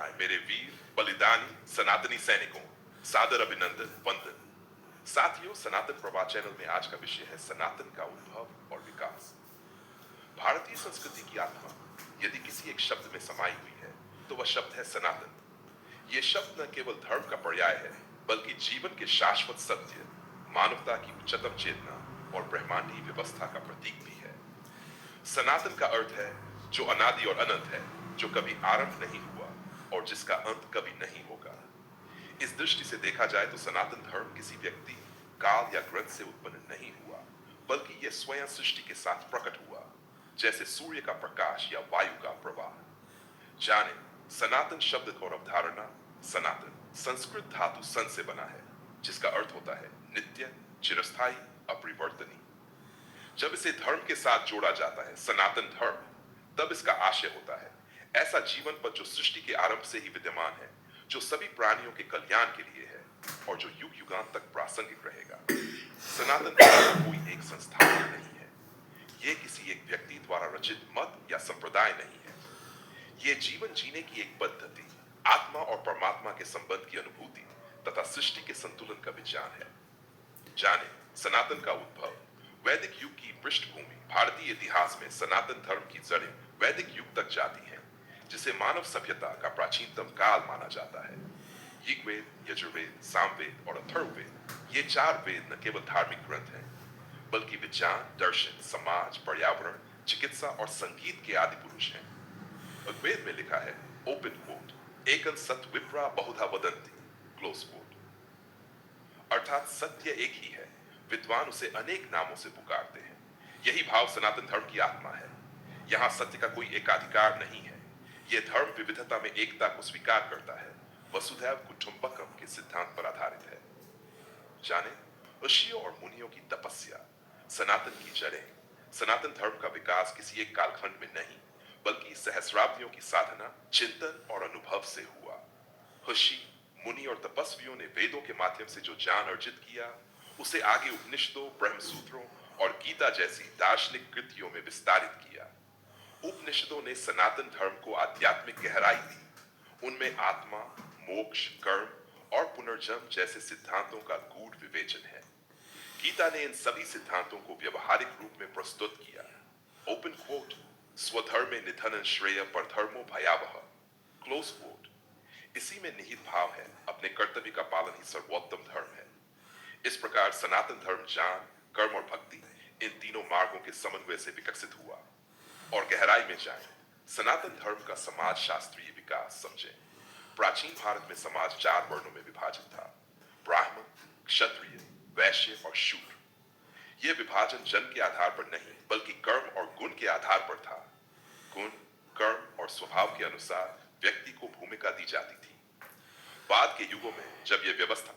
जाए मेरे वीर बलिदानी सनातनी सैनिकों, सादर अभिनंदन वंदन। साथियों, सनातन प्रवाह चैनल में आज का विषय है सनातन का उद्भव और विकास। भारतीय संस्कृति की आत्मा यदि किसी एक शब्द में समाई हुई है तो वह शब्द है सनातन। यह शब्द न केवल धर्म का पर्याय है बल्कि जीवन के शाश्वत सत्य, मानवता की उच्चतम चेतना और ब्रह्मांडीय व्यवस्था का प्रतीक भी है। सनातन का अर्थ है जो अनादि और अनंत है, जो कभी आरंभ नहीं हुआ और जिसका अंत कभी नहीं होगा। इस दृष्टि से देखा जाए तो सनातन धर्म किसी व्यक्ति, काल या ग्रंथ से उत्पन्न नहीं हुआ, बल्कि यह स्वयं सृष्टि के साथ प्रकट हुआ, जैसे सूर्य का प्रकाश या वायु का प्रवाह। जाने सनातन शब्द को अवधारणा। सनातन संस्कृत धातु सन से बना है, जिसका अर्थ होता है नित्य, चिरस्थायी, अपरिवर्तनीय। जब इसे धर्म के साथ जोड़ा जाता है, सनातन धर्म, तब इसका आशय होता है ऐसा जीवन पथ जो सृष्टि के आरंभ से ही विद्यमान है, जो सभी प्राणियों के कल्याण के लिए है और जो युग युगांत तक प्रासंगिक रहेगा। सनातन धर्म कोई एक संस्थान नहीं है, यह किसी एक व्यक्ति द्वारा रचित मत या संप्रदाय नहीं है। यह जीवन जीने की एक पद्धति, आत्मा और परमात्मा के संबंध की अनुभूति तथा सृष्टि के संतुलन का विज्ञान है। जाने सनातन का उद्भव। वैदिक युग की पृष्ठभूमि। भारतीय इतिहास में सनातन धर्म की जड़ें वैदिक युग तक जाती हैं, जिसे मानव सभ्यता का प्राचीनतम काल माना जाता है। ऋग्वेद, यजुर्वेद, सामवेद और अथर्ववेद, ये चार वेद न केवल धार्मिक ग्रंथ हैं, बल्कि विज्ञान, दर्शन, समाज, पर्यावरण, चिकित्सा और संगीत के आदि पुरुष हैं। ऋग्वेद में लिखा है, ओपन कोट, एकं सत् विप्रा बहुधा वदन्ति, क्लोज कोट, अर्थात सत्य एक ही है, विद्वान उसे अनेक नामों से पुकारते हैं। यही भाव सनातन धर्म की आत्मा है। यहां सत्य का कोई एकाधिकार नहीं है। यह धर्म विविधता में एकता को स्वीकार करता है, वसुधैव कुटुंबकम के सिद्धांत पर आधारित है। जाने ऋषियों और मुनियों की तपस्या। सनातन की जड़ें। सनातन धर्म का विकास किसी एक कालखंड में नहीं, बल्कि सहस्राब्दियों की साधना, चिंतन और अनुभव से हुआ। ऋषि, मुनि और तपस्वियों ने वेदों के माध्यम से जो ज्ञान अर्जित किया, उसे आगे उपनिषदों, ब्रह्मसूत्रों और गीता जैसी दार्शनिक कृतियों में विस्तारित किया। उपनिषदों ने सनातन धर्म को आध्यात्मिक गहराई दी। उनमें आत्मा, मोक्ष, कर्म और पुनर्जन्म जैसे सिद्धांतों का गूढ़ विवेचन है। गीता ने इन सभी सिद्धांतों को व्यवहारिक रूप में प्रस्तुत किया। ओपन कोट, स्वधर्मे निधनं श्रेय परधर्मो भयावह, क्लोज कोट। इसी में निहित भाव है, अपने कर्तव्य का पालन ही सर्वोत्तम धर्म है। इस प्रकार सनातन धर्म ज्ञान, कर्म और भक्ति, इन तीनों मार्गों के समन्वय से विकसित हुआ। और गहराई में जाएं, सनातन धर्म का समाज शास्त्रीय विकास समझें। प्राचीन भारत में समाज 4 वर्णों में विभाजित था, ब्राह्मण, क्षत्रिय, वैश्य और शूद्र। यह विभाजन जन्म के आधार पर नहीं, बल्कि कर्म और गुण के आधार पर था। गुण, कर्म और स्वभाव के अनुसार व्यक्ति को भूमिका दी जाती थी। बाद के युगों में जब यह व्यवस्था